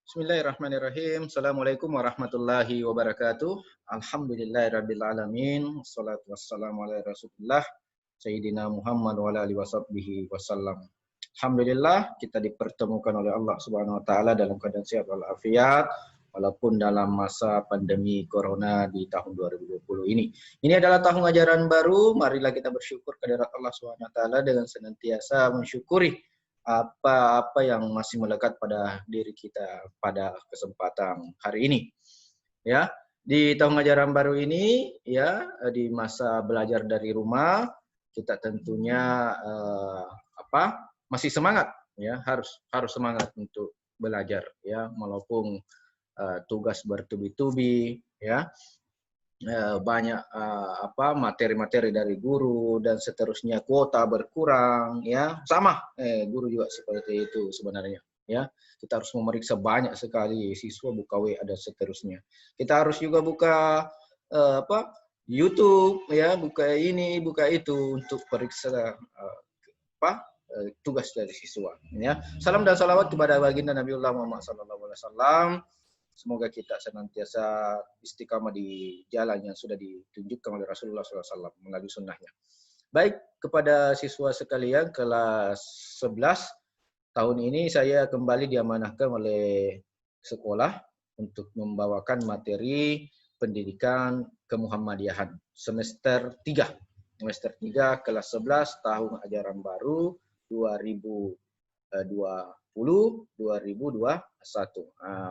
Bismillahirrahmanirrahim. Assalamualaikum warahmatullahi wabarakatuh. Alhamdulillahirrabbilalamin. Wassalatu wassalamu ala rasulillah. Sayyidina Muhammad wa ala alihi washabbihi wasallam. Alhamdulillah kita dipertemukan oleh Allah Subhanahu wa taala dalam keadaan sehat walafiat walaupun dalam masa pandemi corona di tahun 2020 ini. Ini adalah tahun ajaran baru, marilah kita bersyukur kehadirat Allah Subhanahu wa taala dengan senantiasa mensyukuri apa-apa yang masih melekat pada diri kita pada kesempatan hari ini. Ya, di tahun ajaran baru ini, ya, di masa belajar dari rumah, kita tentunya masih semangat, ya, harus semangat untuk belajar, ya, walaupun tugas bertubi-tubi, ya. Banyak materi-materi dari guru dan seterusnya, kuota berkurang, ya, sama guru juga seperti itu sebenarnya, ya. Kita harus memeriksa banyak sekali siswa, buka WA dan seterusnya. Kita harus juga buka YouTube, ya, buka ini buka itu untuk periksa tugas dari siswa, ya. Salam dan salawat kepada baginda Nabiullah Muhammad SAW. Semoga kita senantiasa istiqamah di jalan yang sudah ditunjukkan oleh Rasulullah SAW melalui sunnahnya. Baik, kepada siswa sekalian kelas 11, tahun ini saya kembali diamanahkan oleh sekolah untuk membawakan materi pendidikan kemuhammadiyahan semester 3. Semester 3 kelas 11 tahun ajaran baru 2020-2021.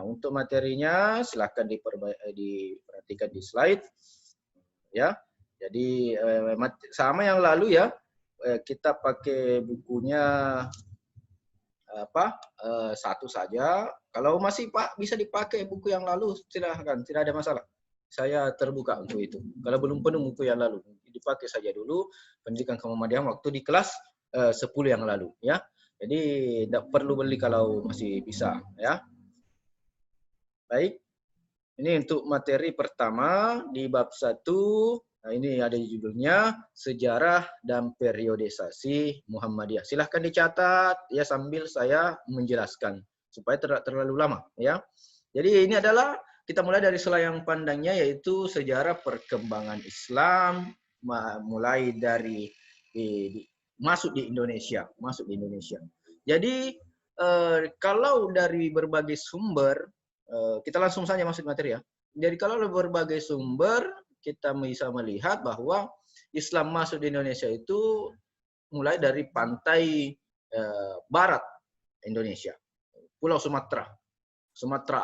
Untuk materinya silakan diperhatikan di slide, ya. Jadi sama yang lalu, ya, kita pakai bukunya satu saja. Kalau masih bisa dipakai buku yang lalu silahkan, tidak ada masalah. Saya terbuka untuk itu. Kalau belum penuh buku yang lalu, dipakai saja dulu pendidikan kemuhammadiyahan waktu di kelas 10 yang lalu, ya. Jadi tidak perlu beli kalau masih bisa, ya. Baik, ini untuk materi pertama di bab 1. Nah, ini ada judulnya Sejarah dan Periodisasi Muhammadiyah. Silahkan dicatat, ya, sambil saya menjelaskan supaya tidak terlalu lama, ya. Jadi ini adalah kita mulai dari selayang pandangnya, yaitu sejarah perkembangan Islam mulai dari masuk di Indonesia. Jadi kalau dari berbagai sumber, kita langsung saja masuk materi, ya. Jadi kalau dari berbagai sumber kita bisa melihat bahwa Islam masuk di Indonesia itu mulai dari pantai barat Indonesia, Pulau Sumatera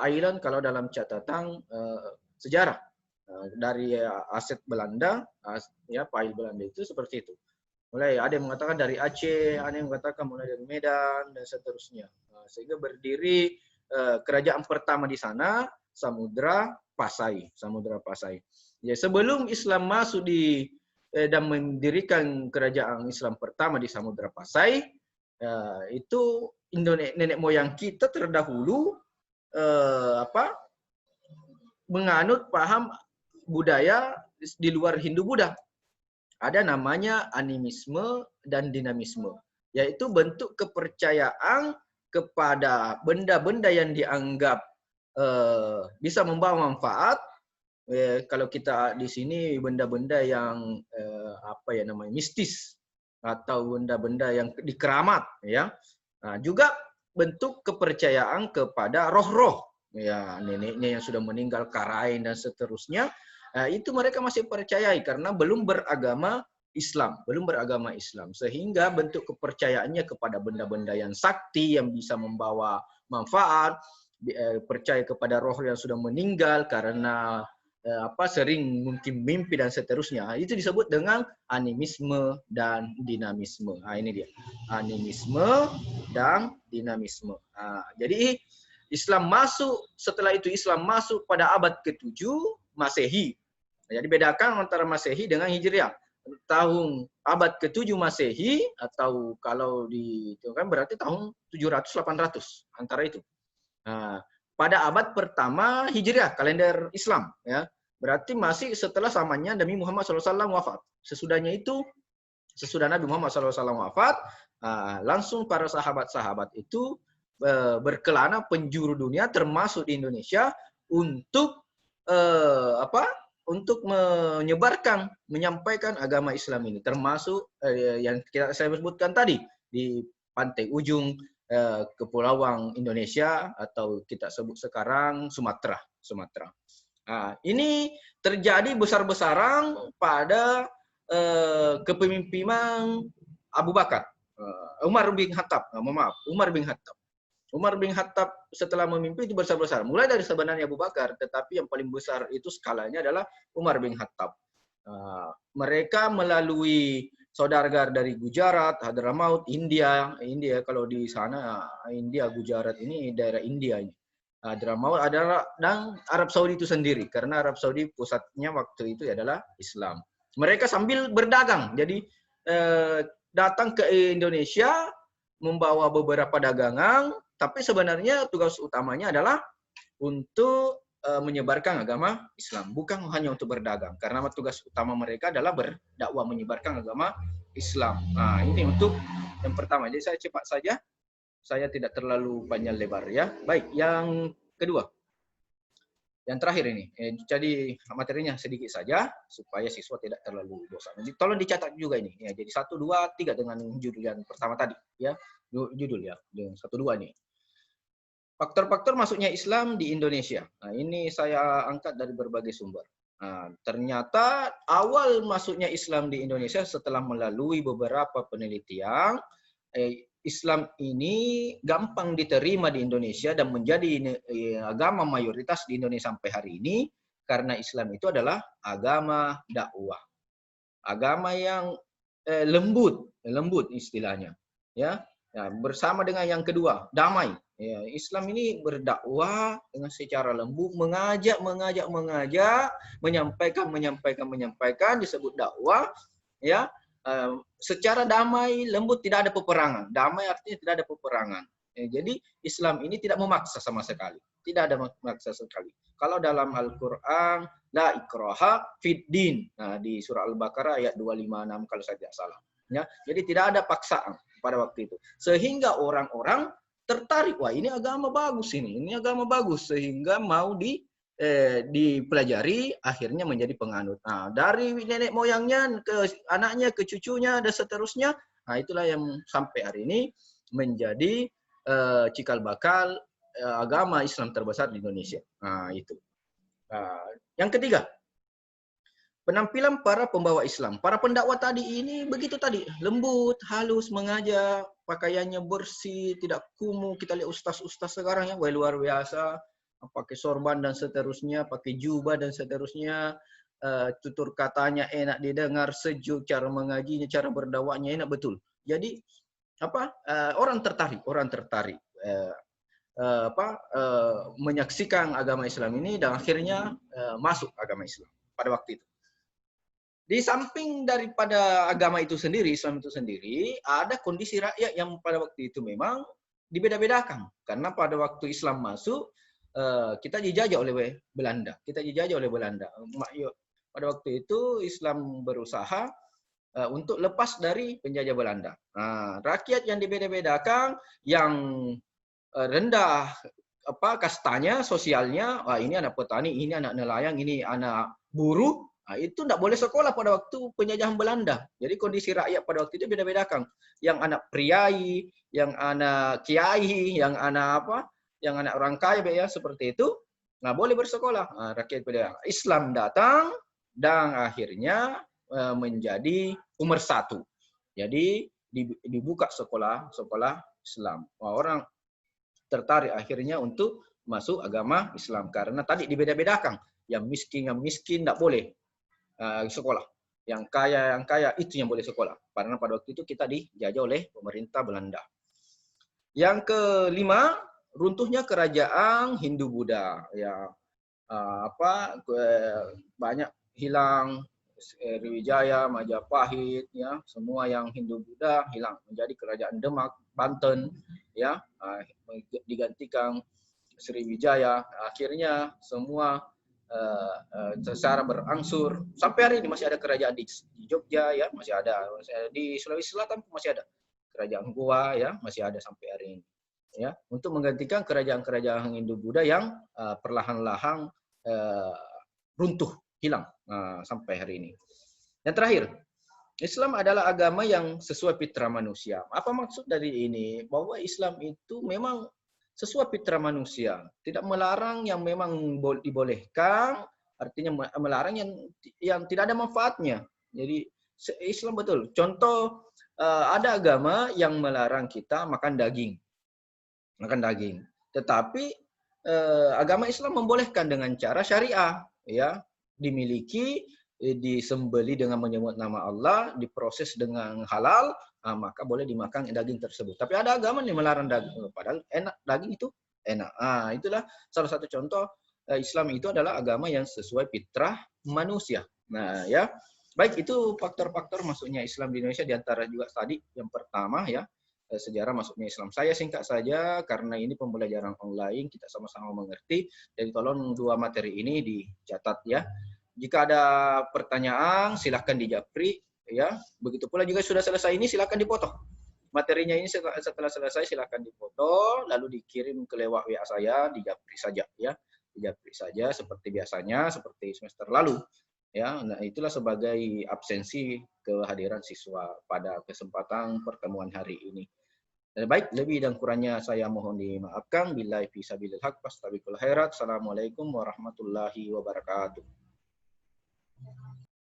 Island kalau dalam catatan sejarah dari aset Belanda, ya, pail Belanda itu seperti itu. Mulai ada yang mengatakan dari Aceh, ada yang mengatakan mulai dari Medan dan seterusnya. Sehingga berdiri kerajaan pertama di sana Samudra Pasai. Ya, sebelum Islam masuk dan mendirikan kerajaan Islam pertama di Samudra Pasai, itu nenek moyang kita terdahulu menganut paham budaya di luar Hindu-Buddha. Ada namanya animisme dan dinamisme, yaitu bentuk kepercayaan kepada benda-benda yang dianggap bisa membawa manfaat. Kalau kita di sini benda-benda yang mistis atau benda-benda yang dikeramat, ya. Nah, juga bentuk kepercayaan kepada roh-roh, ya, neneknya yang sudah meninggal, karain dan seterusnya. Itu mereka masih percayai karena belum beragama Islam, sehingga bentuk kepercayaannya kepada benda-benda yang sakti yang bisa membawa manfaat, percaya kepada roh yang sudah meninggal karena sering mungkin mimpi dan seterusnya. Itu disebut dengan animisme dan dinamisme. Ini dia, animisme dan dinamisme. Jadi setelah itu Islam masuk pada abad ke-7 Masehi. Jadi bedakan antara Masehi dengan Hijriah. Abad ke-7 Masehi, atau kalau kan berarti tahun 700-800, antara itu. Pada abad pertama Hijriah, kalender Islam, ya. Berarti masih setelah zamannya Nabi Muhammad SAW wafat. Sesudah Nabi Muhammad SAW wafat, langsung para sahabat-sahabat itu berkelana penjuru dunia termasuk di Indonesia untuk untuk menyampaikan agama Islam ini, termasuk yang saya sebutkan tadi di pantai ujung kepulauan Indonesia atau kita sebut sekarang Sumatera. Nah, ini terjadi besar-besaran pada kepemimpinan Abu Bakar, Umar bin Khattab. Umar bin Khattab. Umar bin Khattab setelah memimpin itu besar-besar. Mulai dari sebenarnya Abu Bakar, tetapi yang paling besar itu skalanya adalah Umar bin Khattab. Mereka melalui saudagar dari Gujarat, Hadramaut, India kalau di sana India, Gujarat ini daerah India ini. Hadramaut adalah dan Arab Saudi itu sendiri, karena Arab Saudi pusatnya waktu itu adalah Islam. Mereka sambil berdagang, jadi datang ke Indonesia membawa beberapa dagangan, tapi sebenarnya tugas utamanya adalah untuk menyebarkan agama Islam, bukan hanya untuk berdagang, karena tugas utama mereka adalah berdakwah menyebarkan agama Islam. Nah, ini untuk yang pertama. Jadi saya cepat saja, saya tidak terlalu panjang lebar ya. Baik, yang kedua, yang terakhir ini. Jadi materinya sedikit saja supaya siswa tidak terlalu bosan. Jadi tolong dicatat juga ini. Ya, jadi 1, 2, 3 dengan judul yang pertama tadi. Ya, judul ya, dengan 1, 2 nih. Faktor-faktor masuknya Islam di Indonesia. Nah, ini saya angkat dari berbagai sumber. Nah, ternyata awal masuknya Islam di Indonesia setelah melalui beberapa penelitian, Islam ini gampang diterima di Indonesia dan menjadi agama mayoritas di Indonesia sampai hari ini karena Islam itu adalah agama dakwah. Agama yang lembut istilahnya. Ya. Ya, bersama dengan yang kedua, damai. Ya, Islam ini berdakwah dengan secara lembut, mengajak, menyampaikan, disebut dakwah, ya, secara damai, lembut, tidak ada peperangan. Damai artinya tidak ada peperangan. Ya, jadi Islam ini tidak memaksa sama sekali, tidak ada memaksa sekali. Kalau dalam Al-Quran, la ikraha fid din, nah, di surah Al-Baqarah ayat 256 kalau saya tidak salah. Ya, jadi tidak ada paksaan pada waktu itu, sehingga orang-orang tertarik, wah ini agama bagus ini agama bagus, sehingga mau dipelajari, akhirnya menjadi penganut. Nah, dari nenek moyangnya ke anaknya, ke cucunya dan seterusnya. Nah, itulah yang sampai hari ini menjadi cikal bakal agama Islam terbesar di Indonesia. Nah, itu. Yang ketiga, penampilan para pembawa Islam. Para pendakwah tadi ini begitu tadi, lembut, halus, mengajak, pakaiannya bersih, tidak kumuh. Kita lihat ustaz-ustaz sekarang ya, luar biasa, pakai sorban dan seterusnya, pakai jubah dan seterusnya, tutur katanya enak didengar, sejuk, cara mengajinya, cara berdakwahnya enak betul. Jadi orang tertarik menyaksikan agama Islam ini dan akhirnya masuk agama Islam pada waktu itu. Di samping daripada agama itu sendiri, Islam itu sendiri, ada kondisi rakyat yang pada waktu itu memang dibeda-bedakan. Karena pada waktu Islam masuk, kita dijajah oleh Belanda. Pada waktu itu Islam berusaha untuk lepas dari penjajah Belanda. Nah, rakyat yang dibeda-bedakan, yang rendah kastanya, sosialnya, ini anak petani, ini anak nelayan, ini anak buruh. Nah, itu tidak boleh sekolah pada waktu penjajahan Belanda. Jadi kondisi rakyat pada waktu itu beda-bedakan. Yang anak priai, yang anak kiai, yang anak orang kaya ya, seperti itu. Nah, boleh bersekolah. Nah, rakyat pada Islam datang dan akhirnya menjadi nomor 1. Jadi dibuka sekolah Islam. Orang tertarik akhirnya untuk masuk agama Islam karena tadi dibeda-bedakan. Yang miskin tidak boleh sekolah. Yang kaya itu yang boleh sekolah. Karena pada waktu itu kita dijajah oleh pemerintah Belanda. Yang kelima, runtuhnya kerajaan Hindu-Buddha. Ya, banyak hilang, Sriwijaya, Majapahit, ya, semua yang Hindu-Buddha hilang, menjadi kerajaan Demak, Banten, ya, digantikan Sriwijaya. Akhirnya semua secara berangsur sampai hari ini masih ada kerajaan di Jogja ya, masih ada di Sulawesi Selatan masih ada kerajaan Goa ya, masih ada sampai hari ini. ya, untuk menggantikan kerajaan-kerajaan Hindu-Buddha yang perlahan-lahan runtuh, hilang sampai hari ini. Yang terakhir, Islam adalah agama yang sesuai fitrah manusia. Apa maksud dari ini? Bahwa Islam itu memang sesuai fitrah manusia, tidak melarang yang memang dibolehkan, artinya melarang yang tidak ada manfaatnya. Jadi Islam betul. Contoh, ada agama yang melarang kita makan daging. Tetapi agama Islam membolehkan dengan cara syariah, ya, dimiliki, disembeli dengan menyebut nama Allah, diproses dengan halal, maka boleh dimakan daging tersebut. Tapi ada agama yang melarang daging, padahal enak, daging itu enak. Itulah salah satu contoh Islam itu adalah agama yang sesuai fitrah manusia. Nah, ya. Baik, itu faktor-faktor masuknya Islam di Indonesia, diantara juga tadi yang pertama, ya, sejarah masuknya Islam. Saya singkat saja karena ini pembelajaran online, kita sama-sama mengerti. Jadi tolong dua materi ini dicatat, ya. Jika ada pertanyaan silahkan dijapri, ya. Begitu pula juga sudah selesai ini silahkan dipoto. Materinya ini setelah selesai silahkan dipoto, lalu dikirim ke lewat WA saya, dijapri saja, ya. Dijapri saja seperti biasanya, seperti semester lalu. Ya, nah itulah sebagai absensi kehadiran siswa pada kesempatan pertemuan hari ini. Baik, lebih dan kurangnya saya mohon dimaafkan. Billahi fi sabilil haq, fastabiqul khairat. Assalamualaikum warahmatullahi wabarakatuh.